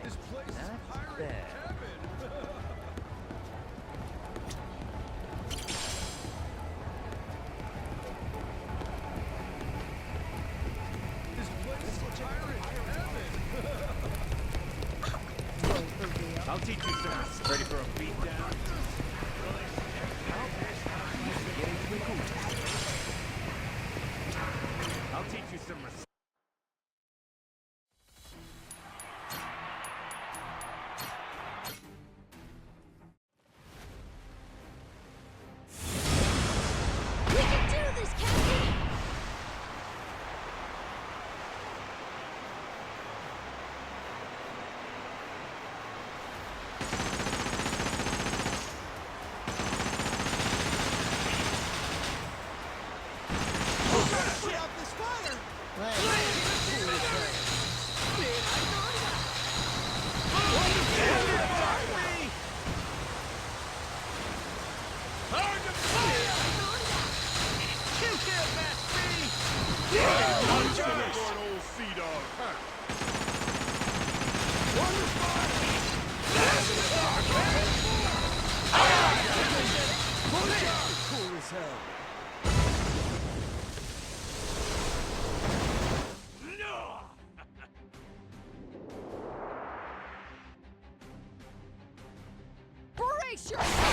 This place is pirate heaven. This place is pirate heaven. I'll teach you some. Ready for a beatdown? I'll teach you some respect. We can do this, Captain! Put out this fire. Cool as hell. Brace yourself!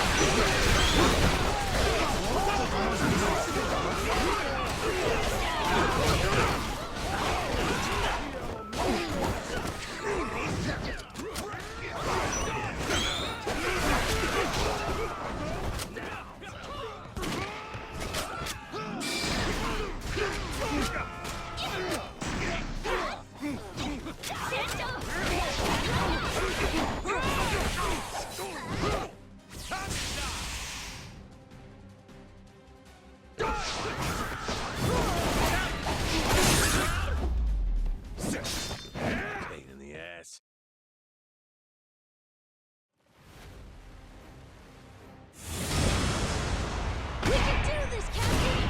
Pain in the ass. We can do this, Captain!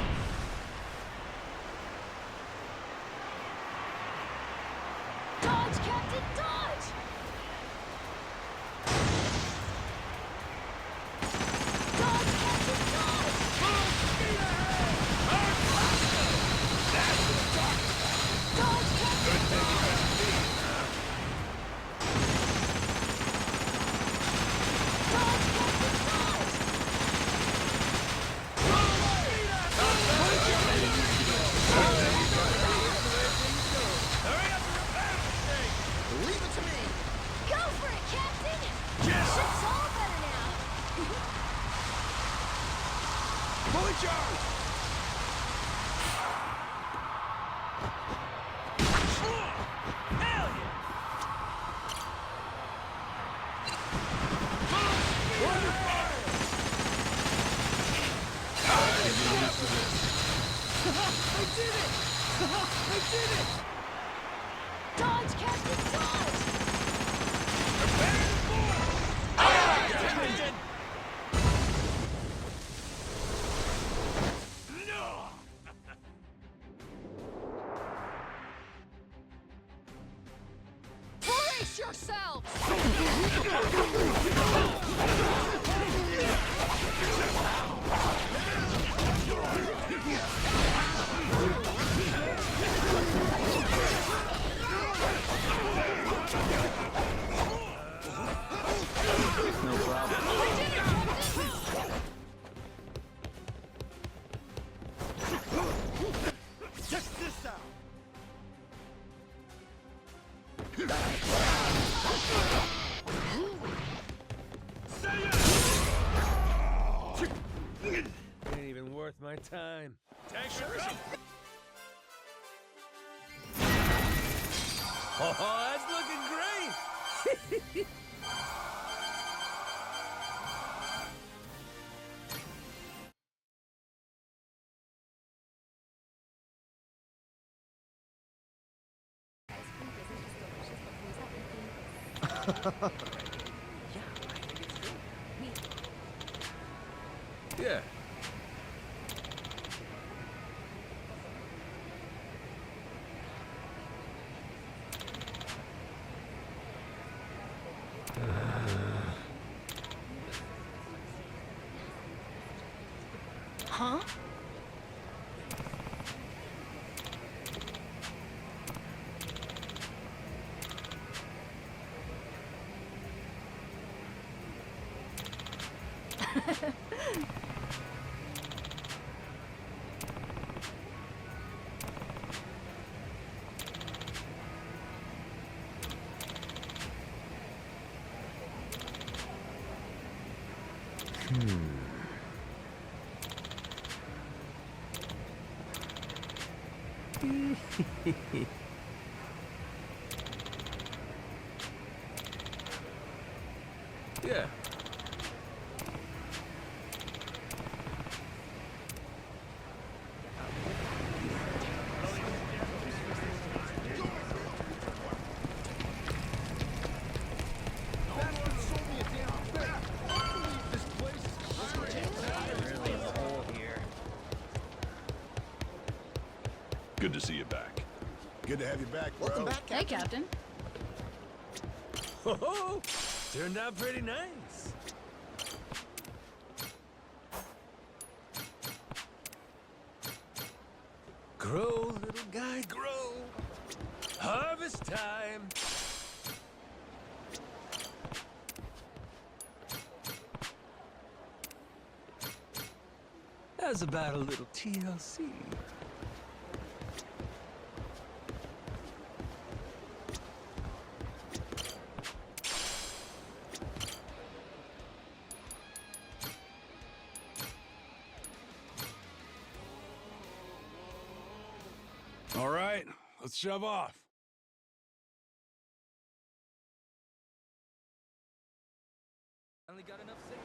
Dodge, Captain, dodge! Dodge, Captain, dodge! Dodge, Captain, dodge! Dodge, Captain, dodge! Leave it to me. Go for it, Captain! Ship's all better now! Fully charged. I did it! I did it! Dodge, Captain, dodge! Brace yourselves! No problem. I did it, Captain! Check this out. Ain't even worth my time. Oh, that's looking great! Yeah. Yeah. Good to see you back. Good to have you back, bro. Welcome back, Hey, Captain. Oh, turned out pretty nice. Grow, little guy, grow. Harvest time. How's about a little TLC? All right, let's shove off. Only got enough safe.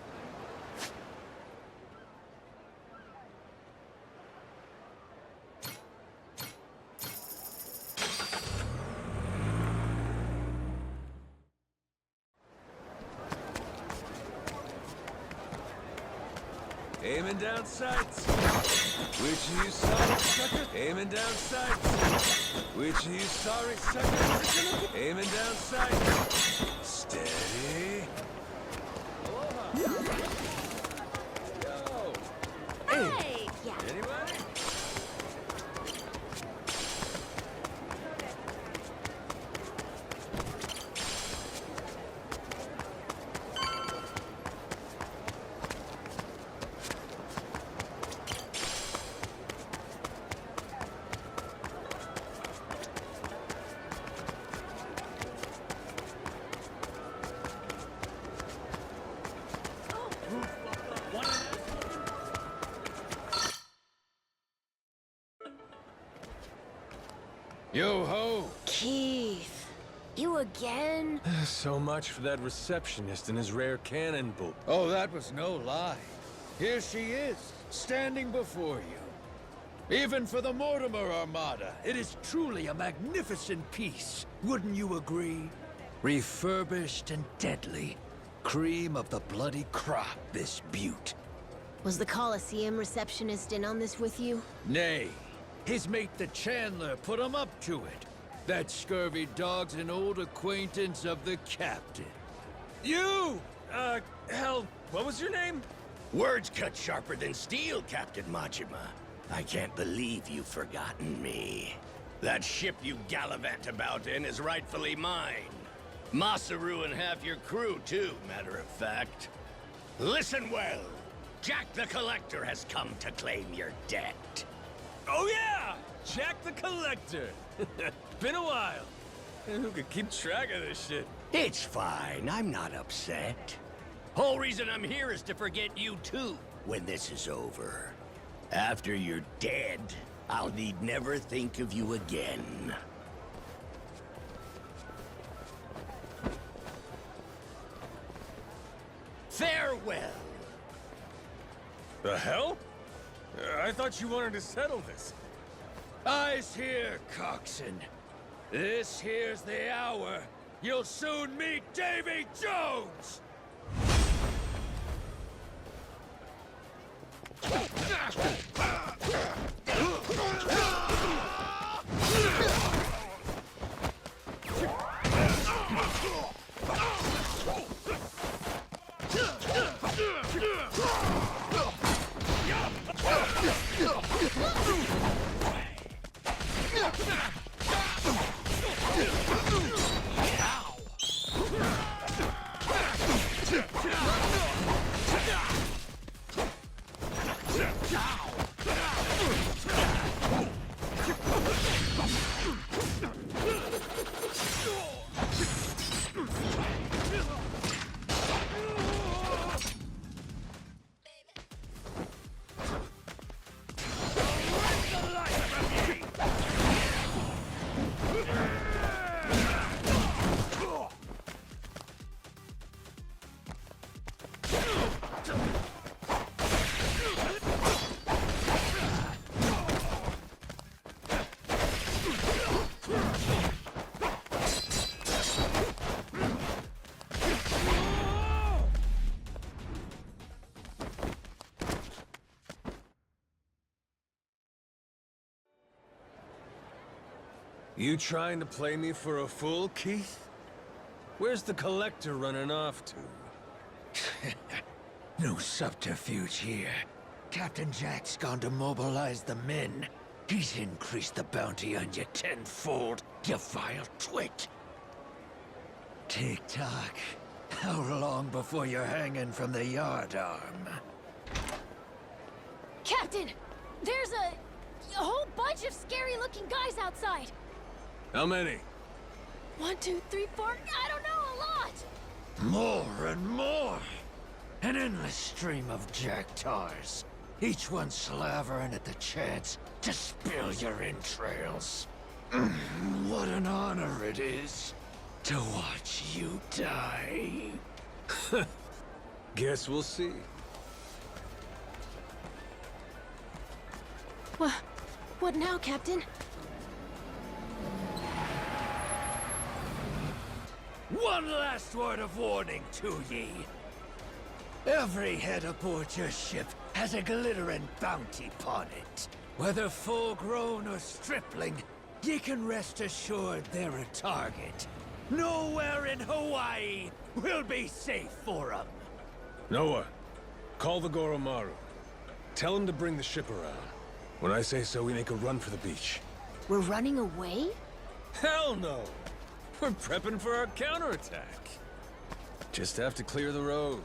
Aiming down sights. Which of you sorry sucker? Aiming down sights. Which of you sorry sucker? Aiming down sights. Steady. Aloha. Yo. Hey! Yeah. Anybody? Yo ho! Keith, you again? So much for that receptionist and his rare cannon bolt. Oh, that was no lie. Here she is, standing before you. Even for the Mortimer Armada, it is truly a magnificent piece. Wouldn't you agree? Refurbished and deadly. Cream of the bloody crop, this beaut. Was the Coliseum receptionist in on this with you? Nay, his mate the Chandler put him up to it. That scurvy dog's an old acquaintance of the captain. You! Hell, what was your name? Words cut sharper than steel, Captain Majima. I can't believe you've forgotten me. That ship you gallivant about in is rightfully mine. Masaru and half your crew, too, matter of fact. Listen well. Jack the Collector has come to claim your debt. Oh yeah! Jack the Collector! Been a while. Who could keep track of this shit? It's fine, I'm not upset. Whole reason I'm here is to forget you too, when this is over. After you're dead, I'll need never think of you again. Farewell. The hell? I thought you wanted to settle this. Eyes here, coxswain. This here's the hour. You'll soon meet Davy Jones! You trying to play me for a fool, Keith? Where's the collector running off to? No subterfuge here. Captain Jack's gone to mobilize the men. He's increased the bounty on you tenfold, you vile twit. Tick-tock. How long before you're hanging from the yardarm? Captain, there's a whole bunch of scary-looking guys outside. How many? 1, 2, 3, 4, I don't know, a lot. More and more! An endless stream of Jacktars. Each one slavering at the chance to spill your entrails. What an honor it is to watch you die. Guess we'll see. What now, Captain? One last word of warning to ye. Every head aboard your ship has a glittering bounty upon it. Whether full-grown or stripling, ye can rest assured they're a target. Nowhere in Hawaii will be safe for 'em. Noah, call the Goromaru. Tell him to bring the ship around. When I say so, we make a run for the beach. We're running away? Hell no! We're prepping for our counterattack. Just have to clear the road.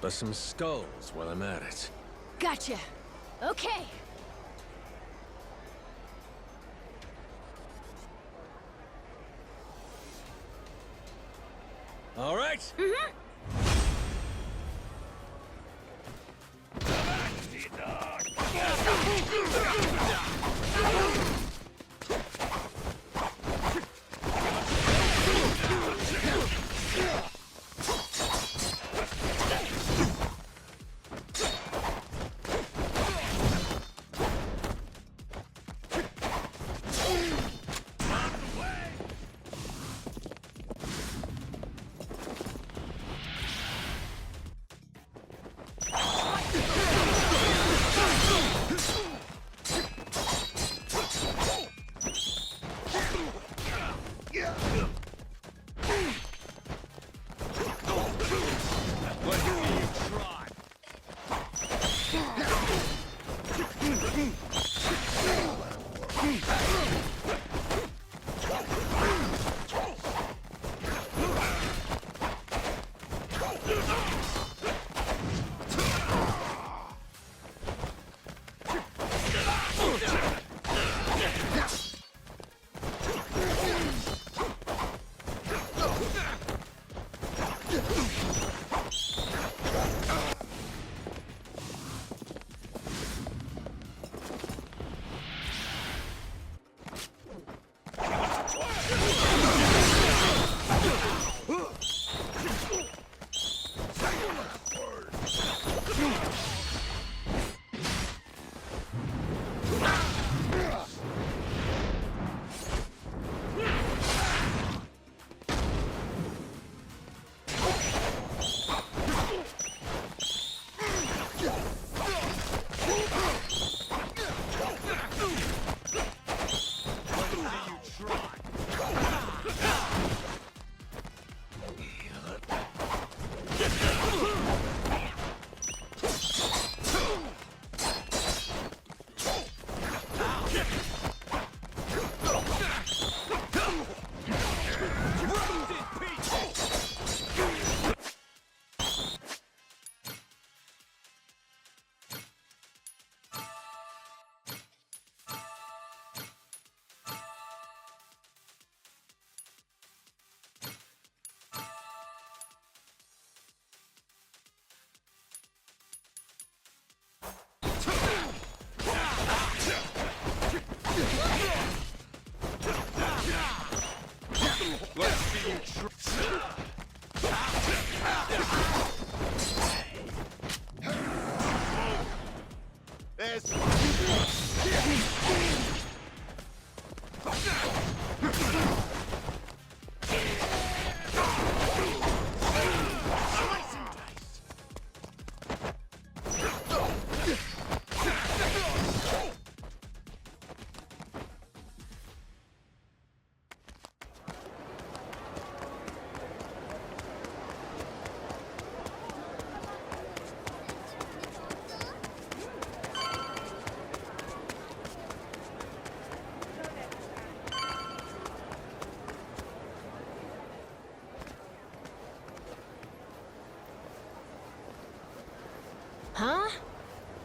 Bust some skulls while I'm at it. Gotcha. Okay. All right?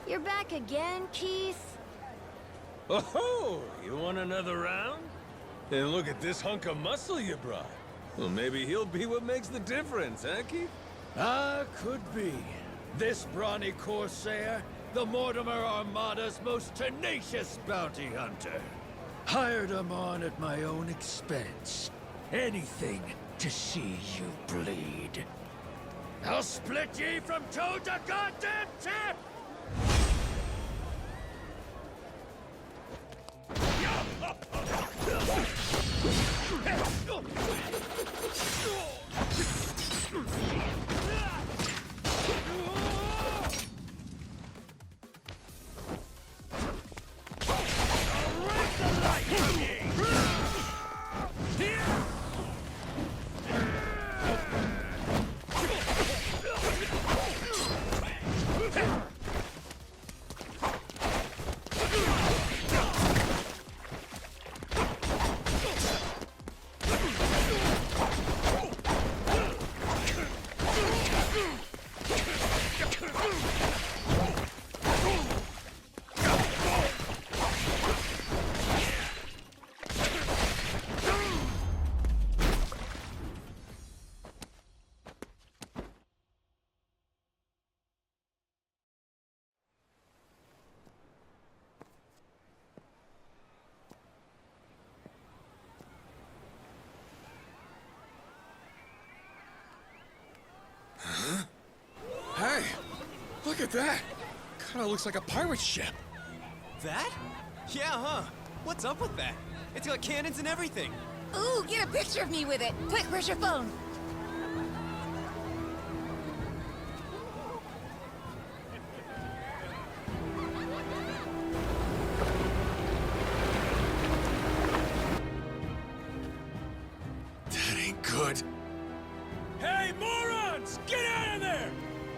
You're back again, Keith? Oh, you want another round? And look at this hunk of muscle you brought. Well, maybe he'll be what makes the difference, huh, Keith? Ah, could be. This brawny corsair, the Mortimer Armada's most tenacious bounty hunter. Hired him on at my own expense. Anything to see you bleed. I'll split ye from toe to goddamn tip! Hey, look at that. Kinda looks like a pirate ship. That? Yeah, huh? What's up with that? It's got cannons and everything. Ooh, get a picture of me with it. Quick, where's your phone? That ain't good. Hey, morons! Get out of there!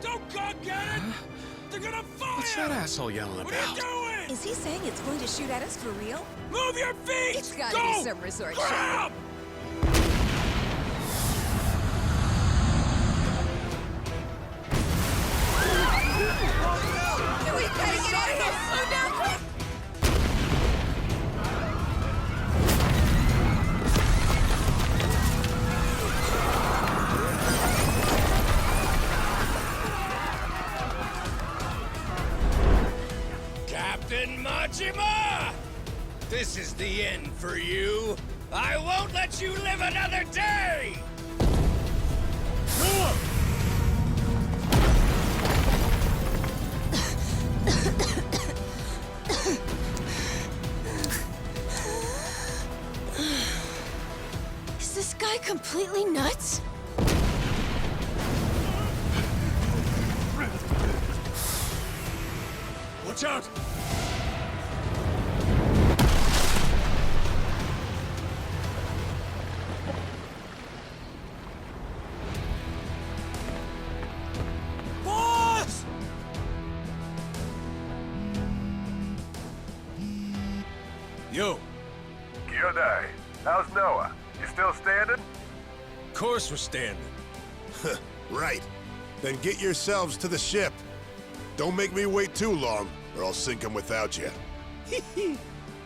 Don't cock at it! They're gonna fire! What's that asshole yelling What are about? you doing? Is he saying it's going to shoot at us for real? Move your feet! It's gotta Go! be some resort Grab! We gotta get out of here! Slow down, quick! Captain Majima! This is the end for you. I won't let you live another day! Is this guy completely nuts? Watch out! Boss! Yo, Kyodai, how's Noah? You still standing? of course we're standing. Right. Then get yourselves to the ship. Don't make me wait too long, or I'll sink 'em without you.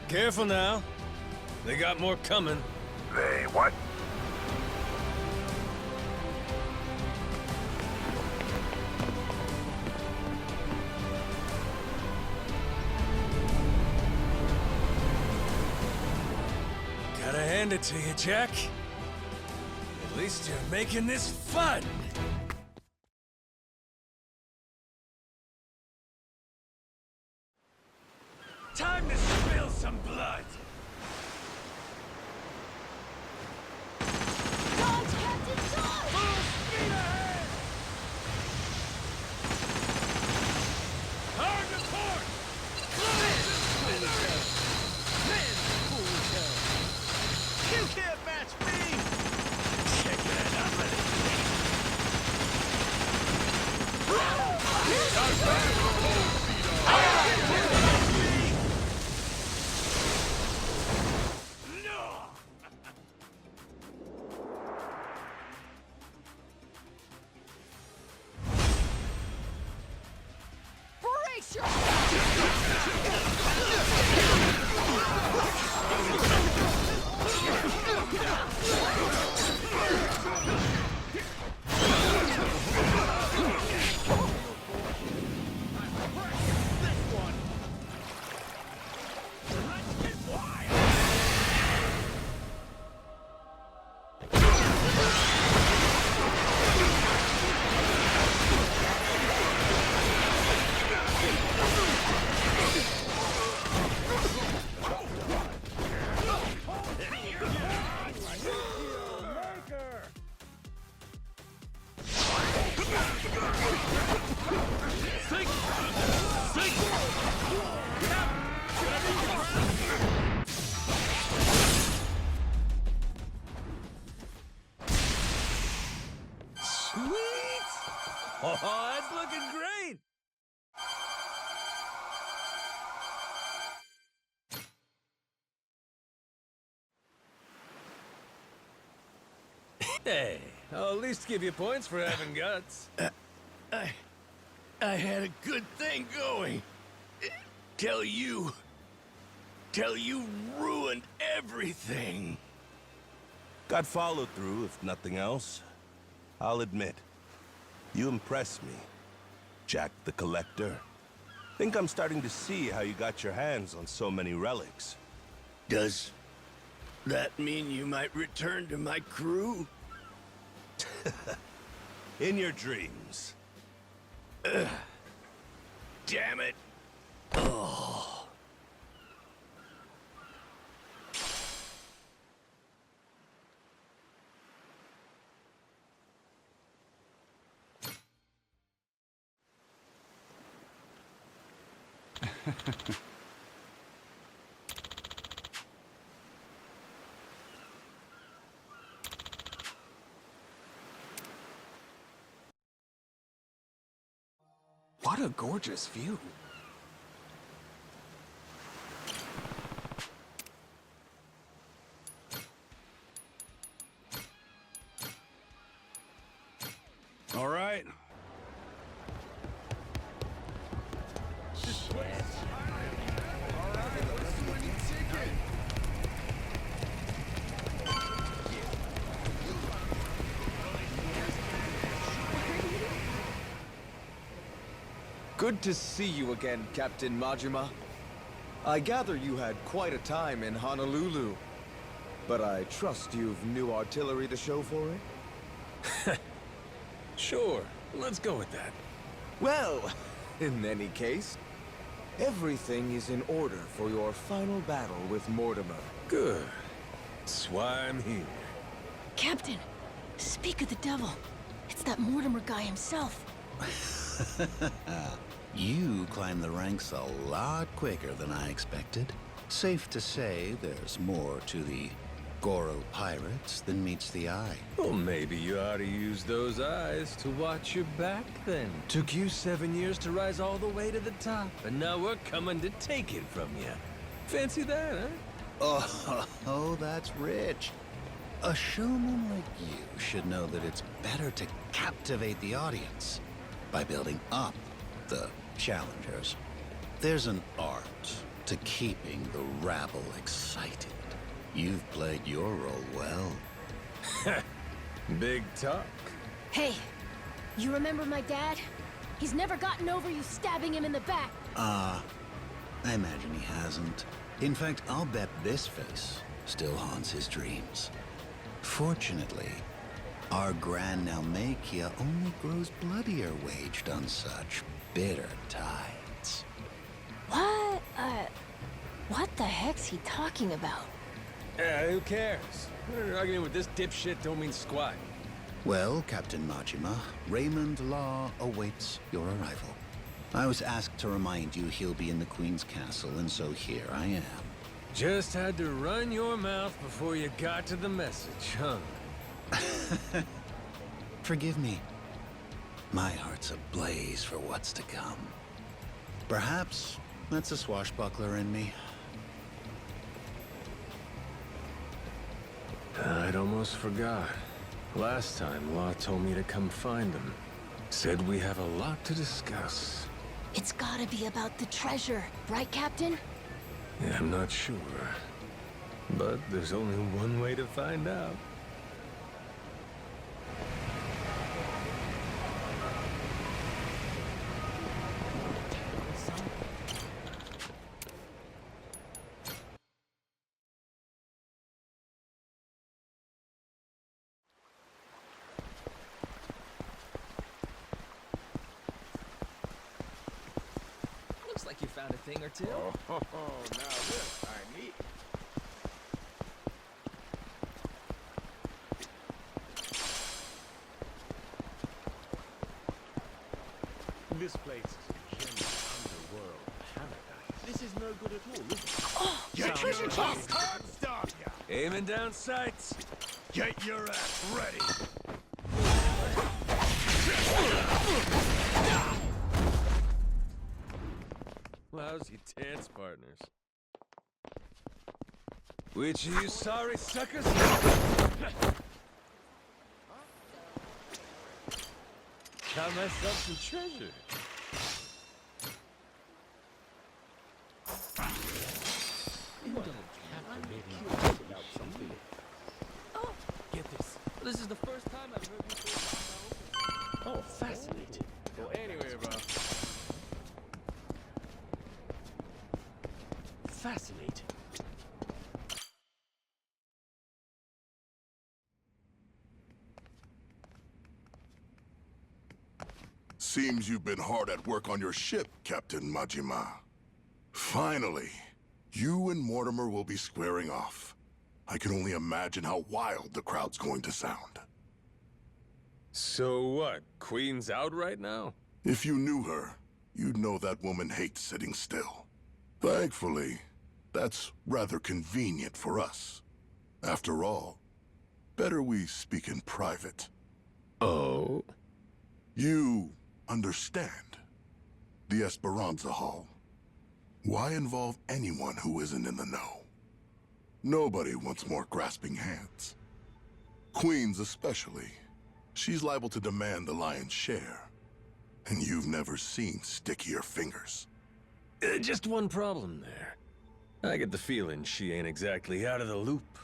Careful now. They got more coming. They what? Gotta hand it to you, Jack. At least you're making this fun. Time to spill some blood. Dodge, Captain, dodge! Full speed ahead! Hard to port! You can't match me! Check it out, No! Brace yourself! that's looking great! Hey, I'll at least give you points for having guts. I had a good thing going. Till you ruined everything. Got follow through, if nothing else. I'll admit, you impress me, Jack the Collector. Think I'm starting to see how you got your hands on so many relics. Does that mean you might return to my crew? In your dreams. Damn it. What a gorgeous view. All right. Good to see you again, Captain Majima. I gather you had quite a time in Honolulu, but I trust you've new artillery to show for it? Sure, let's go with that. Well, in any case, everything is in order for your final battle with Mortimer. Good. That's why I'm here. Captain, speak of the devil. It's that Mortimer guy himself. You climbed the ranks a lot quicker than I expected. Safe to say there's more to the Goro pirates than meets the eye. Well, maybe you ought to use those eyes to watch your back, then. Took you 7 years to rise all the way to the top, and now we're coming to take it from you. Fancy that, huh? Oh, that's rich. A showman like you should know that it's better to captivate the audience by building up the challengers. There's an art to keeping the rabble excited. You've played your role well. Big talk. Hey, you remember my dad? He's never gotten over you stabbing him in the back. I imagine he hasn't. In fact, I'll bet this face still haunts his dreams. Fortunately, our Grand Naumachia only grows bloodier waged on such bitter tides. What the heck's he talking about? Who cares? Arguing with this dipshit don't mean squat. Well, Captain Majima, Raymond Law awaits your arrival. I was asked to remind you he'll be in the Queen's castle, and so here I am. Just had to run your mouth before you got to the message, huh? Forgive me. My heart's ablaze for what's to come. Perhaps that's a swashbuckler in me. I'd almost forgot. Last time, Law told me to come find him. Said we have a lot to discuss. It's gotta be about the treasure, right, Captain? Yeah, I'm not sure. But there's only one way to find out. Looks like you found a thing or two. Oh, now this I need. This place is a genuine underworld paradise. This is no good at all. Listen. Oh, the treasure chest! Stop ya! Aiming down sights. Get your ass ready. Lousy dance partners. Which of you sorry suckers? Got myself some treasure. Get this. This is the first time I've heard you say oh, fascinating. Go anywhere, bro. Fascinating. Seems you've been hard at work on your ship, Captain Majima. Finally, you and Mortimer will be squaring off. I can only imagine how wild the crowd's going to sound. So what? Queen's out right now? If you knew her, you'd know that woman hates sitting still. Thankfully, that's rather convenient for us. After all, better we speak in private. Oh? You understand. The Esperanza Hall. Why involve anyone who isn't in the know? Nobody wants more grasping hands. Queens especially. She's liable to demand the lion's share. And you've never seen stickier fingers. Just one problem there. I get the feeling she ain't exactly out of the loop.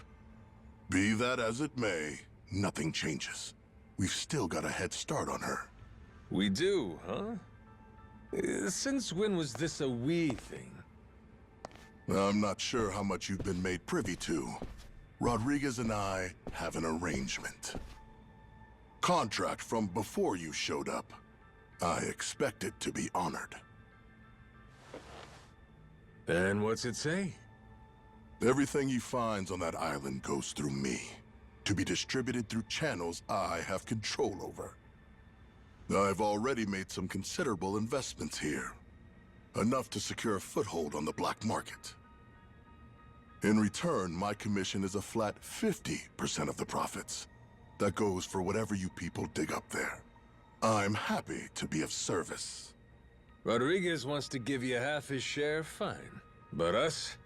Be that as it may, nothing changes. We've still got a head start on her. We do, huh? Since when was this a we thing? I'm not sure how much you've been made privy to. Rodriguez and I have an arrangement. Contract from before you showed up. I expect it to be honored. And what's it say? Everything he finds on that island goes through me, to be distributed through channels I have control over. I've already made some considerable investments here, enough to secure a foothold on the black market. In return, my commission is a flat 50% of the profits. That goes for whatever you people dig up there. I'm happy to be of service. Rodriguez wants to give you half his share, fine. But us?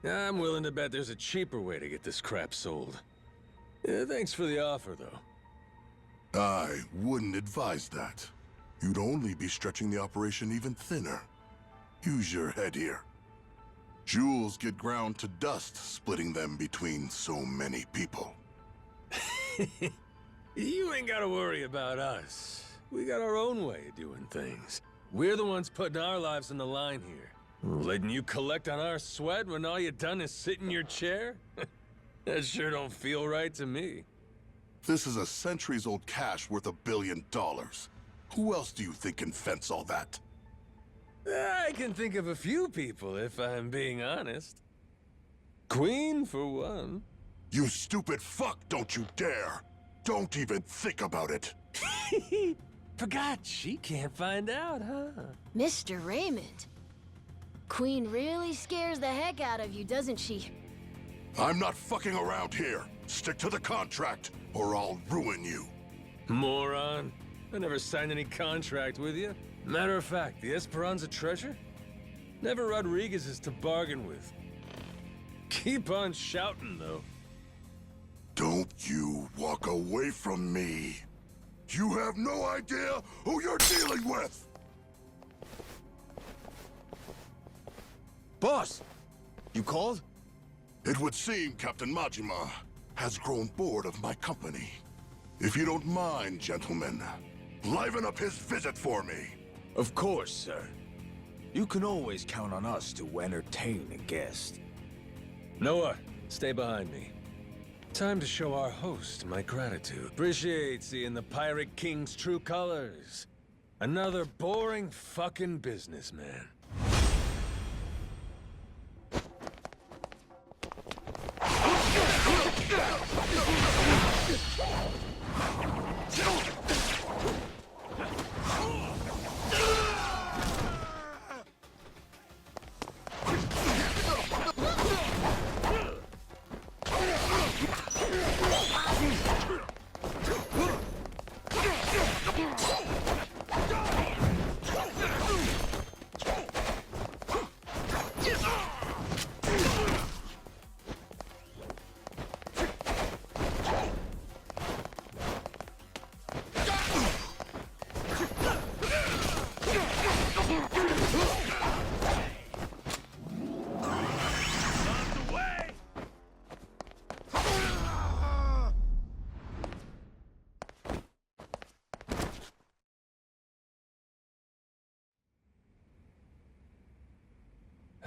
I'm willing to bet there's a cheaper way to get this crap sold. Thanks for the offer, though. I wouldn't advise that. You'd only be stretching the operation even thinner. Use your head here. Jewels get ground to dust splitting them between so many people. You ain't gotta worry about us. We got our own way of doing things. We're the ones putting our lives on the line here. Letting you collect on our sweat when all you done is sit in your chair? That sure don't feel right to me. This is a centuries-old cache worth $1 billion. Who else do you think can fence all that? I can think of a few people, if I'm being honest. Queen, for one. You stupid fuck, don't you dare! Don't even think about it! Forgot she can't find out, huh? Mr. Raymond. Queen really scares the heck out of you, doesn't she? I'm not fucking around here. Stick to the contract, or I'll ruin you. Moron. I never signed any contract with you. Matter of fact, the Esperanza treasure? Never Rodriguez's to bargain with. Keep on shouting, though. Don't you walk away from me. You have no idea who you're dealing with! Boss! You called? It would seem Captain Majima has grown bored of my company. If you don't mind, gentlemen, liven up his visit for me. Of course, sir. You can always count on us to entertain a guest. Noah, stay behind me. Time to show our host my gratitude. Appreciate seeing the Pirate King's true colors. Another boring fucking businessman.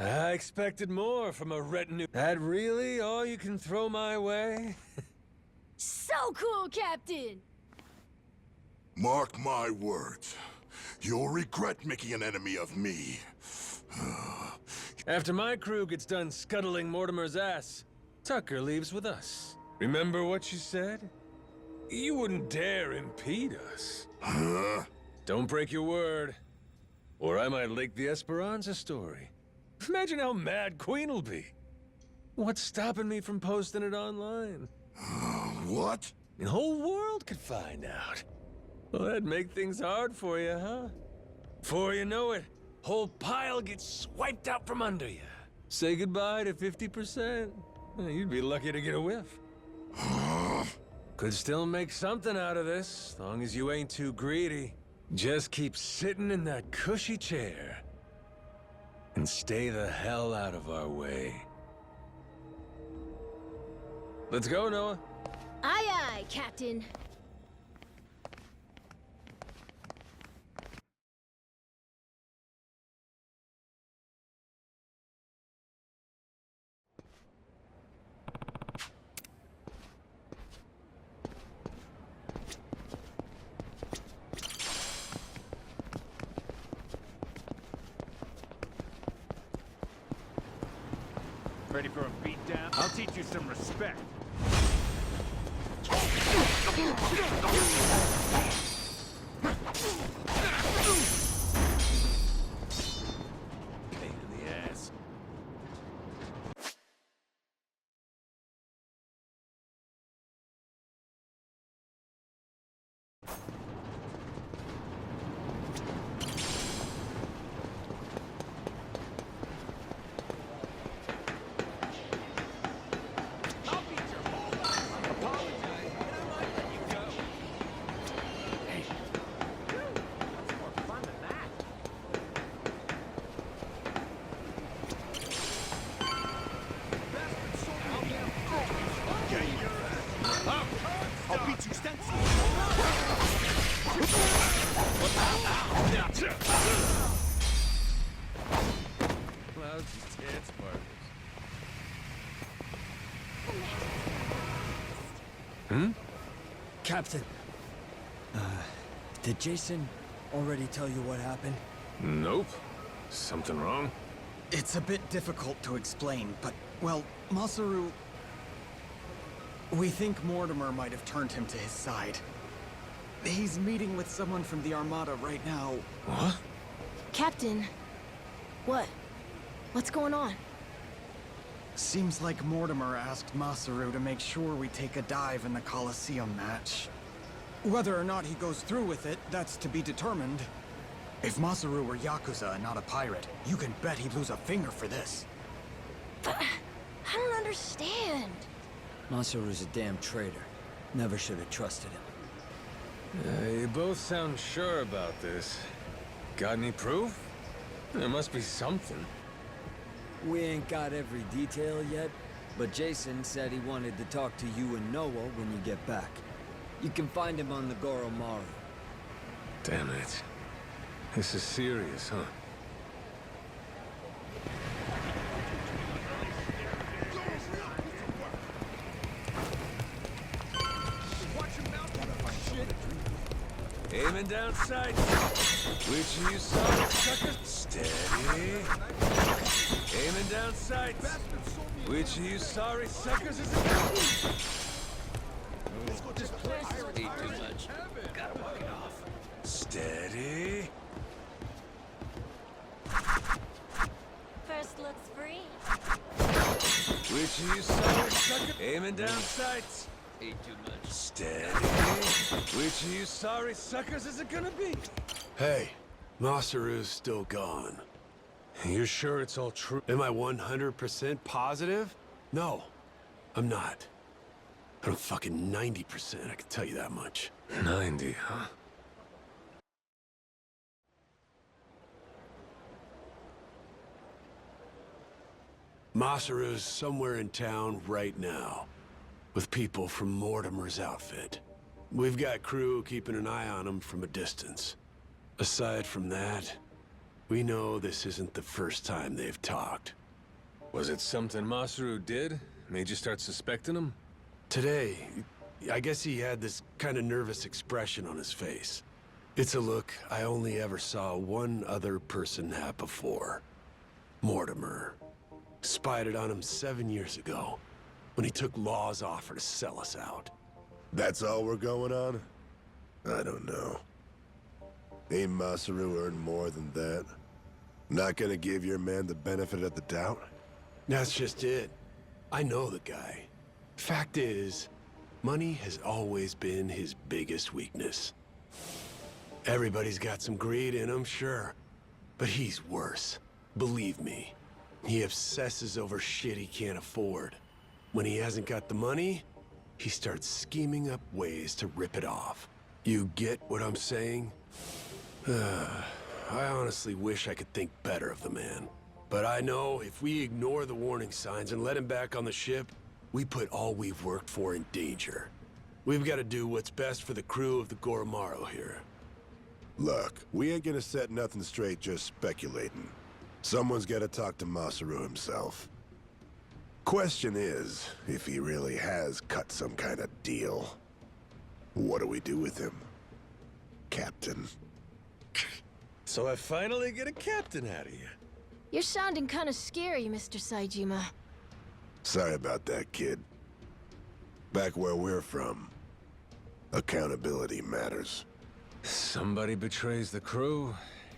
I expected more from a retinue. That really all you can throw my way? So cool, Captain! Mark my words. You'll regret making an enemy of me. After my crew gets done scuttling Mortimer's ass, Tucker leaves with us. Remember what you said? You wouldn't dare impede us. Huh? Don't break your word, or I might leak the Esperanza story. Imagine how mad Queen'll be. What's stopping me from posting it online? What? The whole world could find out. Well, that'd make things hard for you, huh? Before you know it, whole pile gets swiped out from under you. Say goodbye to 50%. You'd be lucky to get a whiff. Could still make something out of this, as long as you ain't too greedy. Just keep sitting in that cushy chair. And stay the hell out of our way. Let's go, Noah. Aye, aye, Captain. Ready for a beatdown? I'll teach you some respect. Pain in the ass. I'll beat you senseless. Lousy dance partners. Captain, did Jason already tell you what happened? Nope. Something wrong? It's a bit difficult to explain, but, well, Masaru... We think Mortimer might have turned him to his side. He's meeting with someone from the Armada right now. What? Captain, what? What's going on? Seems like Mortimer asked Masaru to make sure we take a dive in the Coliseum match. Whether or not he goes through with it, that's to be determined. If Masaru were Yakuza and not a pirate, you can bet he'd lose a finger for this. But I don't understand. Masaru's a damn traitor. Never should have trusted him. You both sound sure about this. Got any proof? There must be something. We ain't got every detail yet, but Jason said he wanted to talk to you and Noah when you get back. You can find him on the Goromaru. Damn it. This is serious, huh? Aiming down sight. Which of you saw it, suckers? Steady. Aiming down sight. Which of you sorry suckers is it? This place ate too much. Gotta walk it off. Steady. First looks free. Which of you sorry suckers? Aiming down sights. Ate too much. Steady. Which of you sorry suckers is it gonna be? Hey, Masaru's still gone. You sure it's all true? Am I 100% positive? No, I'm not. But I'm fucking 90%, I can tell you that much. 90, huh? Masaru's somewhere in town right now, with people from Mortimer's outfit. We've got crew keeping an eye on him from a distance. Aside from that, We know this isn't the first time they've talked. Was it something Masaru did? Made you start suspecting him? Today, I guess he had this kind of nervous expression on his face. It's a look I only ever saw one other person have before. Mortimer. Spied it on him 7 years ago, when he took Law's offer to sell us out. That's all we're going on? I don't know. Ain't Masaru earned more than that? Not gonna give your man the benefit of the doubt? That's just it. I know the guy. Fact is, money has always been his biggest weakness. Everybody's got some greed in him, sure. But he's worse. Believe me. He obsesses over shit he can't afford. When he hasn't got the money, he starts scheming up ways to rip it off. You get what I'm saying? I honestly wish I could think better of the man. But I know if we ignore the warning signs and let him back on the ship, we put all we've worked for in danger. We've got to do what's best for the crew of the Goromaru here. Look, we ain't gonna set nothing straight just speculating. Someone's gotta talk to Masaru himself. Question is, if he really has cut some kind of deal, what do we do with him? Captain. So I finally get a captain out of you. You're sounding kind of scary, Mr. Saejima. Sorry about that, kid. Back where we're from, accountability matters. Somebody betrays the crew.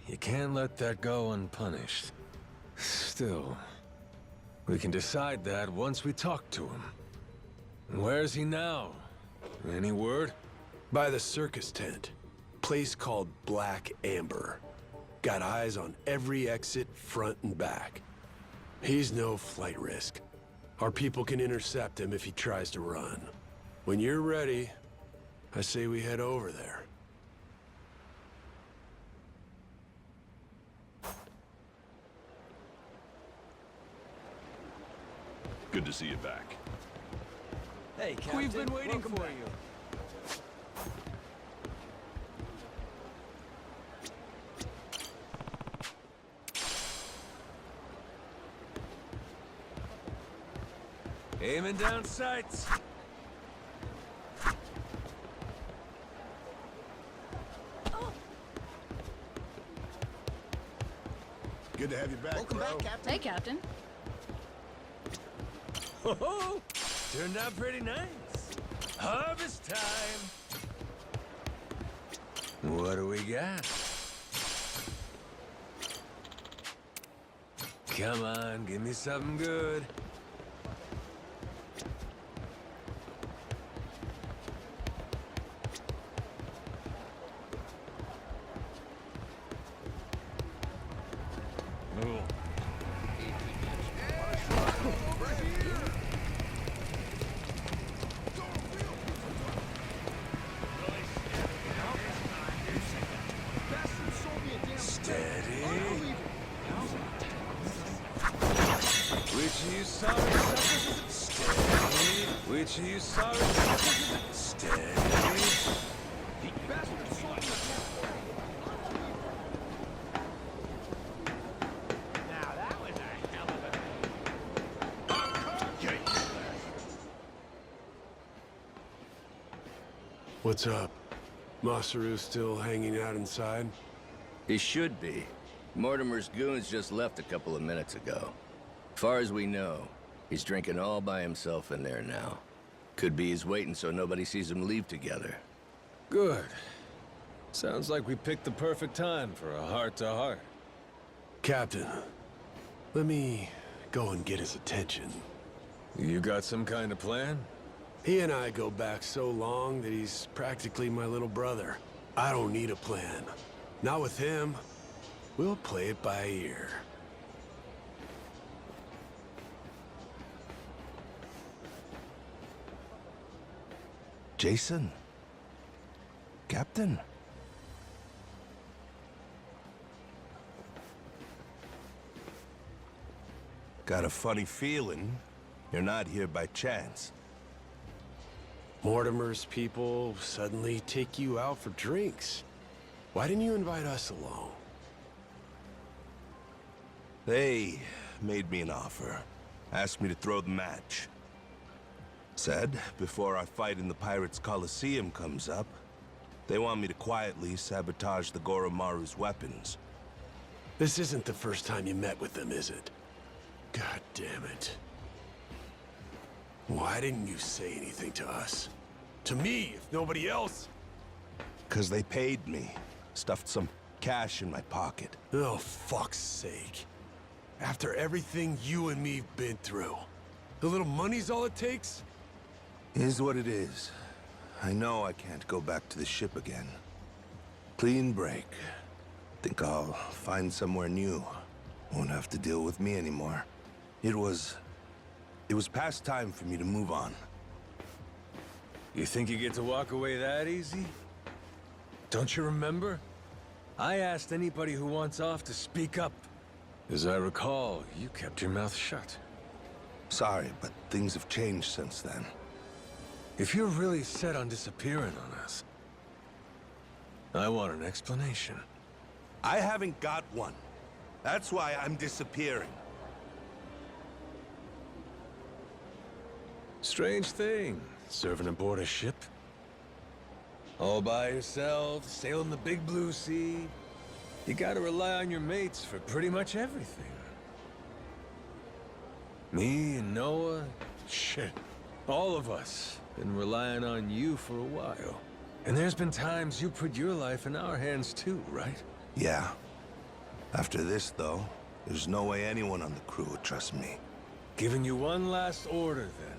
You can't let that go unpunished. Still, we can decide that once we talk to him. Where's he now? Any word? By the circus tent. Place called Black Amber. Got eyes on every exit, front and back. He's no flight risk. Our people can intercept him if he tries to run. When you're ready, I say we head over there. Good to see you back. Hey, Captain. We've been waiting for you. Aiming down sights. Good to have you back, Welcome back, Captain. Hey, Captain. Oh, turned out pretty nice. Harvest time. What do we got? Come on, give me something good. Which of you sorry suckers? Steady. Which of you sorry suckers? Steady. Now that was a hell of a... What's up? Masaru still hanging out inside? He should be. Mortimer's goons just left a couple of minutes ago. Far as we know, he's drinking all by himself in there now. Could be he's waiting so nobody sees him leave together. Good. Sounds like we picked the perfect time for a heart-to-heart. Captain, let me go and get his attention. You got some kind of plan? He and I go back so long that he's practically my little brother. I don't need a plan. Not with him. We'll play it by ear. Jason? Captain? Got a funny feeling you're not here by chance. Mortimer's people suddenly take you out for drinks. Why didn't you invite us along? They made me an offer. Asked me to throw the match. Said, before our fight in the Pirates' Coliseum comes up, they want me to quietly sabotage the Goromaru's weapons. This isn't the first time you met with them, is it? God damn it. Why didn't you say anything to us? To me, if nobody else? 'Cause they paid me. Stuffed some cash in my pocket. Oh, fuck's sake. After everything you and me've been through, the little money's all it takes? Is what it is. I know I can't go back to the ship again. Clean break. Think I'll find somewhere new. Won't have to deal with me anymore. It was past time for me to move on. You think you get to walk away that easy? Don't you remember? I asked anybody who wants off to speak up. As I recall, you kept your mouth shut. Sorry, but things have changed since then. If you're really set on disappearing on us, I want an explanation. I haven't got one. That's why I'm disappearing. Strange thing, serving aboard a ship. All by yourself, sailing the big blue sea. You gotta rely on your mates for pretty much everything. Me and Noah, shit, all of us been relying on you for a while. And there's been times you put your life in our hands too, right? Yeah. After this, though, there's no way anyone on the crew would trust me. Giving you one last order, then.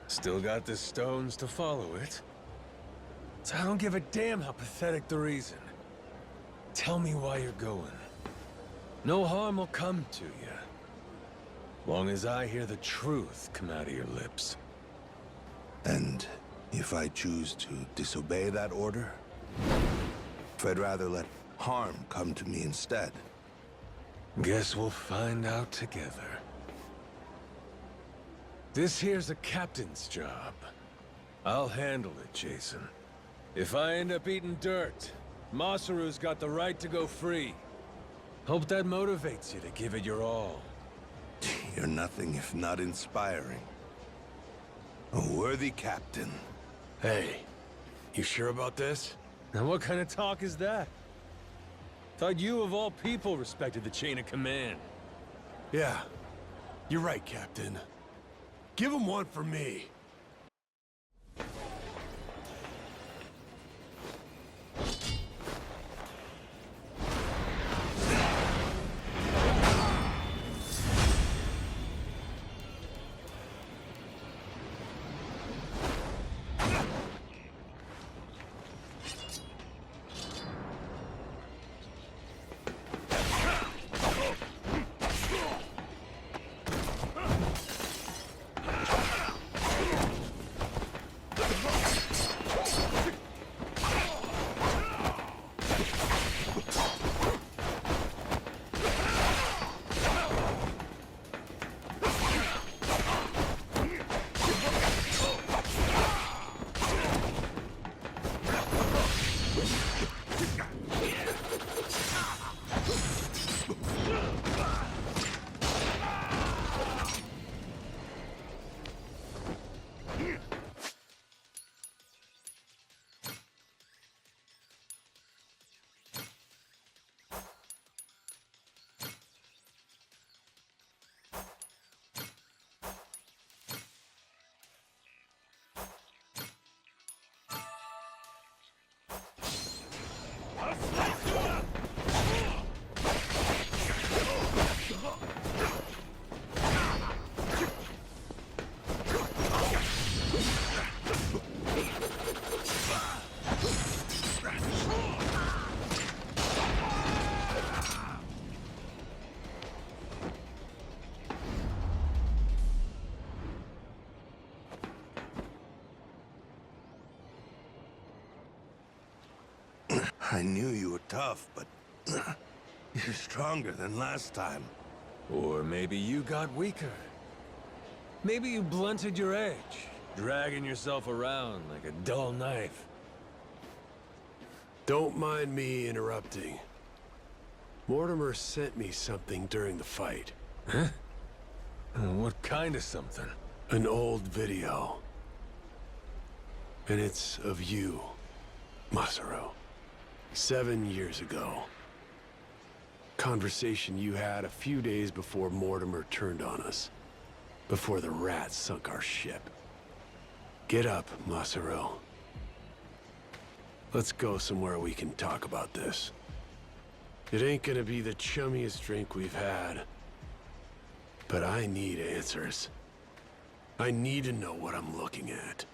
Still got the stones to follow it. So I don't give a damn how pathetic the reason. Tell me why you're going. No harm will come to you. Long as I hear the truth come out of your lips. And if I choose to disobey that order, if I'd rather let harm come to me instead. Guess we'll find out together. This here's a captain's job. I'll handle it, Jason. If I end up eating dirt, Masaru's got the right to go free. Hope that motivates you to give it your all. You're nothing if not inspiring. A worthy captain. Hey, you sure about this? Now what kind of talk is that? Thought you of all people respected the chain of command. Yeah, you're right, Captain. Give him one for me. I knew you were tough, but you're stronger than last time. Or maybe you got weaker. Maybe you blunted your edge, dragging yourself around like a dull knife. Don't mind me interrupting. Mortimer sent me something during the fight. Huh? What kind of something? An old video. And it's of you, Masaru. 7 years ago. Conversation you had a few days before Mortimer turned on us. Before the rats sunk our ship. Get up, Masaru. Let's go somewhere we can talk about this. It ain't gonna be the chummiest drink we've had. But I need answers. I need to know what I'm looking at.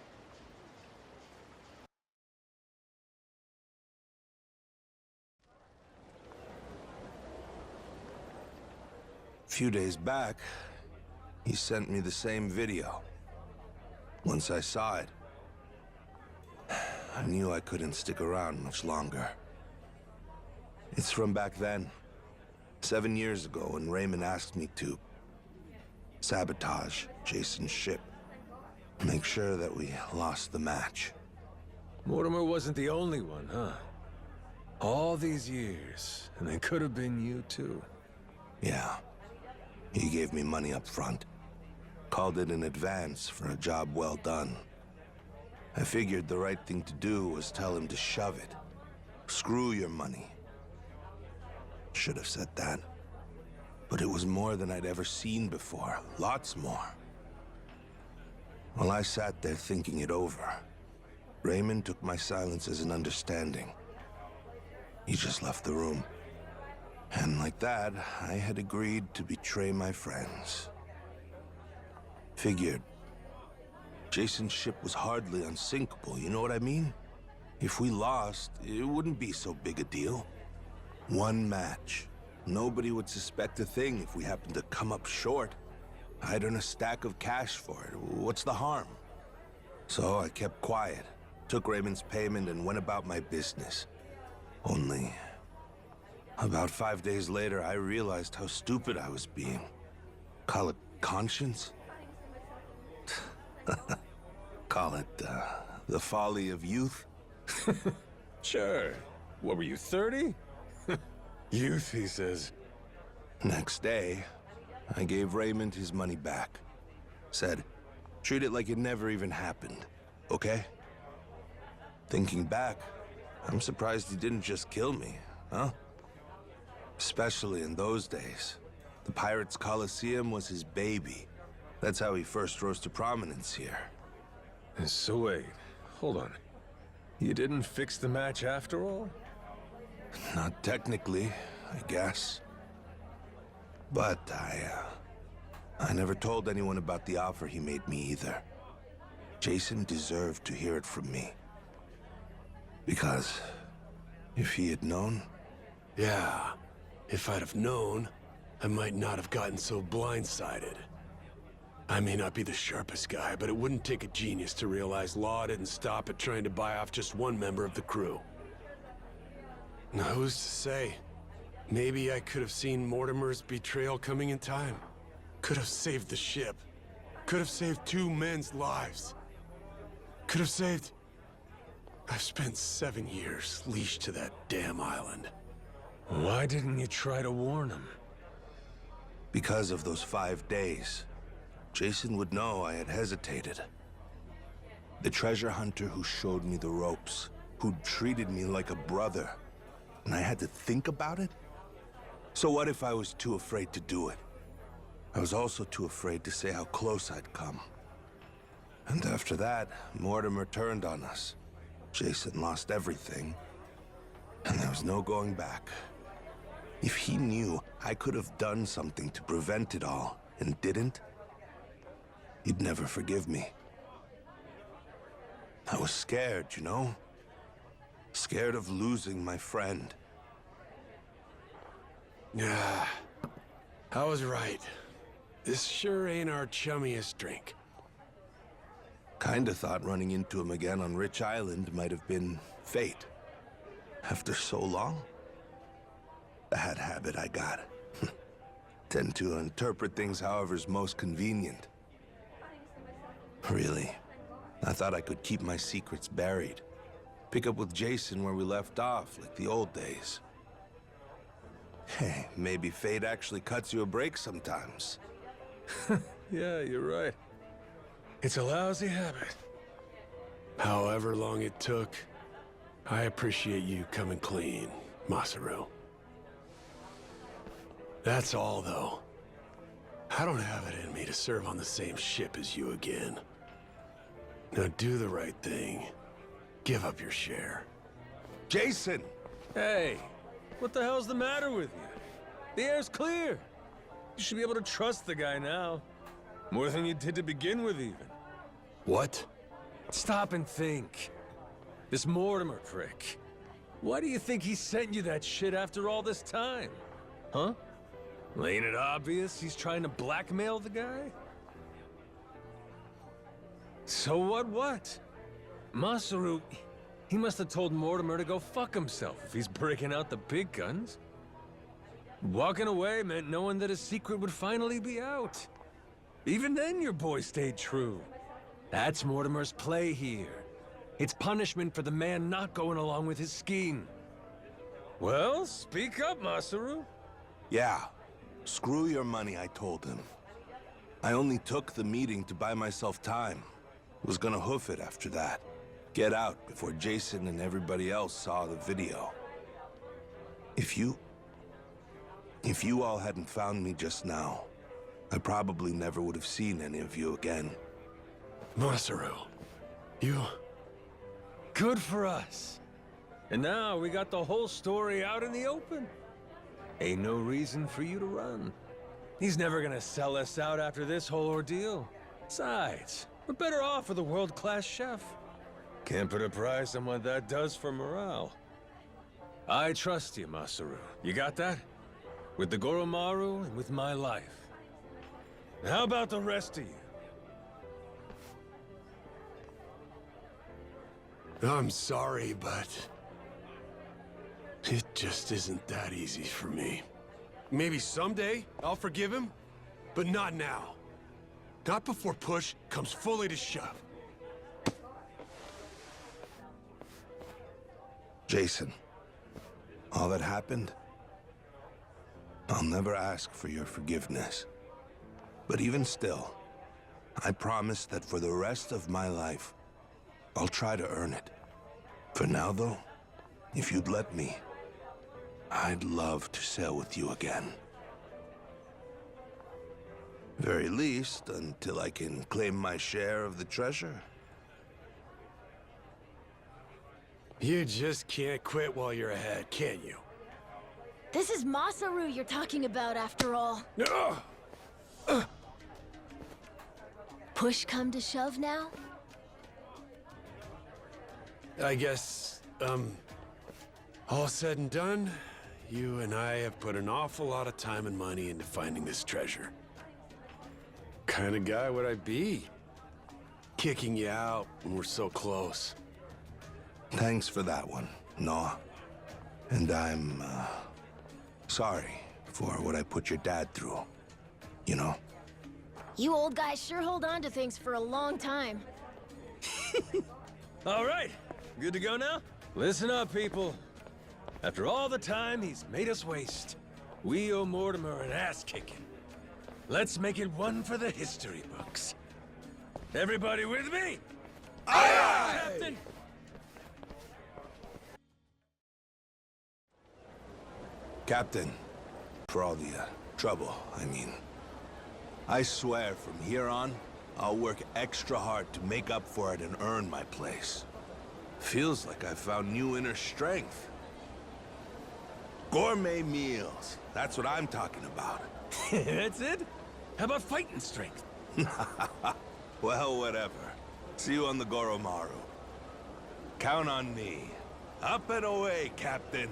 A few days back, he sent me the same video. Once I saw it, I knew I couldn't stick around much longer. It's from back then, 7 years ago, when Raymond asked me to sabotage Jason's ship. Make sure that we lost the match. Mortimer wasn't the only one, huh? All these years, and it could have been you too. Yeah. He gave me money up front. Called it an advance for a job well done. I figured the right thing to do was tell him to shove it. Screw your money. Should have said that. But it was more than I'd ever seen before. Lots more. While I sat there thinking it over, Raymond took my silence as an understanding. He just left the room. And like that, I had agreed to betray my friends. Figured. Jason's ship was hardly unsinkable, you know what I mean? If we lost, it wouldn't be so big a deal. One match. Nobody would suspect a thing if we happened to come up short. I'd earn a stack of cash for it. What's the harm? So I kept quiet, took Raymond's payment, and went about my business. Only, about 5 days later, I realized how stupid I was being. Call it conscience? Call it, the folly of youth? Sure. What were you, 30? Youth, he says. Next day, I gave Raymond his money back. Said, treat it like it never even happened, okay? Thinking back, I'm surprised he didn't just kill me, huh? Especially in those days. The Pirates' Coliseum was his baby. That's how he first rose to prominence here. So wait, hold on. You didn't fix the match after all? Not technically, I guess. But I never told anyone about the offer he made me either. Jason deserved to hear it from me. Because if he had known... Yeah, if I'd have known, I might not have gotten so blindsided. I may not be the sharpest guy, but it wouldn't take a genius to realize Law didn't stop at trying to buy off just one member of the crew. Now, who's to say? Maybe I could have seen Mortimer's betrayal coming in time. Could have saved the ship. Could have saved 2 men's lives. Could have saved... I've spent 7 years leashed to that damn island. Why didn't you try to warn him? Because of those 5 days. Jason would know I had hesitated. The treasure hunter who showed me the ropes, who treated me like a brother. And I had to think about it? So what if I was too afraid to do it? I was also too afraid to say how close I'd come. And after that, Mortimer turned on us. Jason lost everything, and there was no going back. If he knew I could have done something to prevent it all, and didn't, he'd never forgive me. I was scared, you know? Scared of losing my friend. Yeah, I was right. This sure ain't our chummiest drink. Kinda thought running into him again on Rich Island might have been fate. After so long? Bad habit I got. Tend to interpret things however's most convenient. Really, I thought I could keep my secrets buried. Pick up with Jason where we left off, like the old days. Hey, maybe fate actually cuts you a break sometimes. Yeah, you're right. It's a lousy habit. However long it took, I appreciate you coming clean, Masaru. That's all, though. I don't have it in me to serve on the same ship as you again. Now do the right thing. Give up your share. Jason! Hey, what the hell's the matter with you? The air's clear. You should be able to trust the guy now. More than you did to begin with, even. What? Stop and think. This Mortimer prick. Why do you think he sent you that shit after all this time? Huh? Ain't it obvious he's trying to blackmail the guy? So what? Masaru, he must have told Mortimer to go fuck himself if he's breaking out the big guns. Walking away meant knowing that his secret would finally be out. Even then, your boy stayed true. That's Mortimer's play here. It's punishment for the man not going along with his scheme. Well, speak up, Masaru. Yeah. Screw your money, I told him. I only took the meeting to buy myself time. Was gonna hoof it after that. Get out before Jason and everybody else saw the video. If you all hadn't found me just now, I probably never would have seen any of you again. Masaru, you... Good for us. And now we got the whole story out in the open. Ain't no reason for you to run. He's never gonna sell us out after this whole ordeal. Besides, we're better off with a world-class chef. Can't put a price on what that does for morale. I trust you, Masaru. You got that? With the Goromaru and with my life. How about the rest of you? I'm sorry, but... it just isn't that easy for me. Maybe someday I'll forgive him, but not now. Not before push comes fully to shove. Jason, all that happened, I'll never ask for your forgiveness. But even still, I promise that for the rest of my life, I'll try to earn it. For now, though, if you'd let me, I'd love to sail with you again. Very least, until I can claim my share of the treasure. You just can't quit while you're ahead, can you? This is Masaru you're talking about, after all. Push come to shove now? I guess, all said and done, you and I have put an awful lot of time and money into finding this treasure. Kind of guy would I be? Kicking you out when we're so close. Thanks for that one, Noah. And I'm, sorry for what I put your dad through. You know? You old guys sure hold on to things for a long time. All right, good to go now? Listen up, people. After all the time he's made us waste, we owe Mortimer an ass-kicking. Let's make it one for the history books. Everybody with me? Aye, aye! Captain! Captain, for all the, trouble, I mean. I swear from here on, I'll work extra hard to make up for it and earn my place. Feels like I found new inner strength. Gourmet meals, that's what I'm talking about. That's it? How about fighting strength? Well, whatever. See you on the Goromaru. Count on me. Up and away, Captain.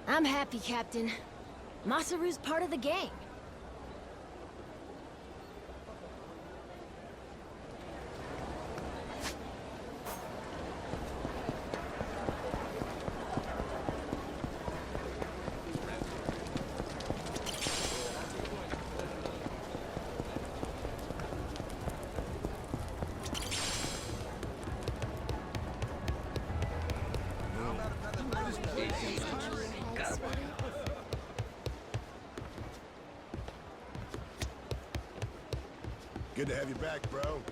I'm happy, Captain. Masaru's part of the gang. Good to have you back, bro.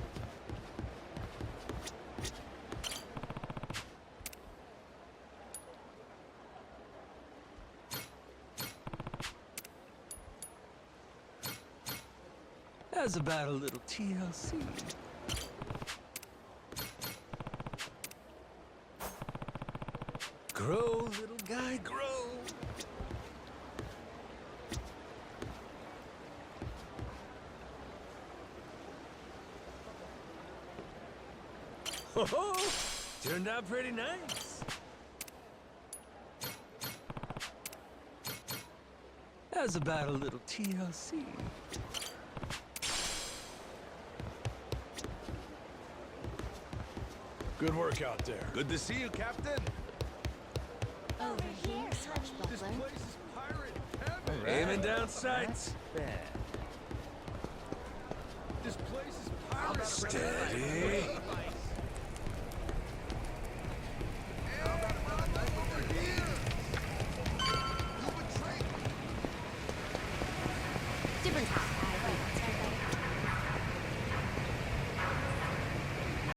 How's about a little TLC? Grow, little guy, grow. Oh, turned out pretty nice. How's about a little TLC? Good work out there. Good to see you, Captain. Over here, swashbuckler. is pirate heaven. Aiming down sights. This place is pirate. Steady. Different time.